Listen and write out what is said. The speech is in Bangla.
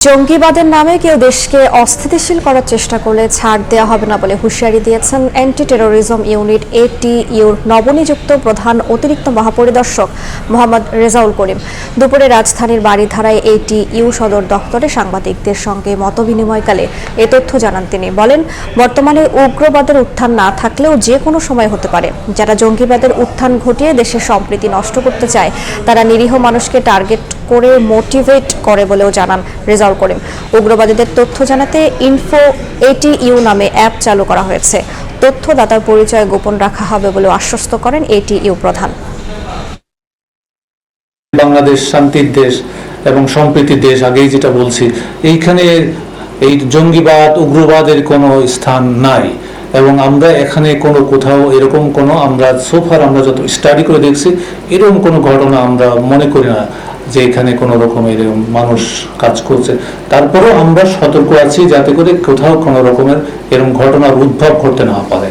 জঙ্গিবাদের নামে কেউ দেশকে অস্থিতিশীল করার চেষ্টা করলে ছাড় দেওয়া হবে না বলে হুঁশিয়ারি দিয়েছেন অ্যান্টি টেরোরিজম ইউনিট ATUর নবনিযুক্ত প্রধান অতিরিক্ত মহাপরিদর্শক মোহাম্মদ রেজাউল করিম। দুপুরে রাজধানীর বারিধারায় ATU সদর দপ্তরে সাংবাদিকদের সঙ্গে মতবিনিময়কালে এ তথ্য জানান তিনি। বলেন, বর্তমানে উগ্রবাদের উত্থান না থাকলেও যে কোনো সময় হতে পারে। যারা জঙ্গিবাদের উত্থান ঘটিয়ে দেশের সম্প্রীতি নষ্ট করতে চায় তারা নিরীহ মানুষকে টার্গেট করে মোটিভেট করে বলেও জানান রেজাউল করিম। উগ্রবাদীদের তথ্য জানাতে ইনফো ATU নামে অ্যাপ চালু করা হয়েছে। তথ্যদাতার পরিচয় গোপন রাখা হবে বলে আশ্বস্ত করেন ATU প্রধান। বাংলাদেশ শান্তির দেশ এবং সম্প্রীতির দেশ, আগেই যেটা বলছি, এইখানে এই জঙ্গিবাদ উগ্রবাদের কোনো স্থান নাই এবং আমরা এখানে কোথাও এরকম আমরা সোফার আমরা যত স্টাডি করে দেখছি এরকম কোনো ঘটনা আমরা মনে করি না যে এখানে কোনো রকমের মানুষ কাজ করছে। তারপরেও আমরা সতর্ক আছি যাতে করে কোথাও কোনো রকমের এরকম ঘটনার উদ্ভব ঘটতে না পারে।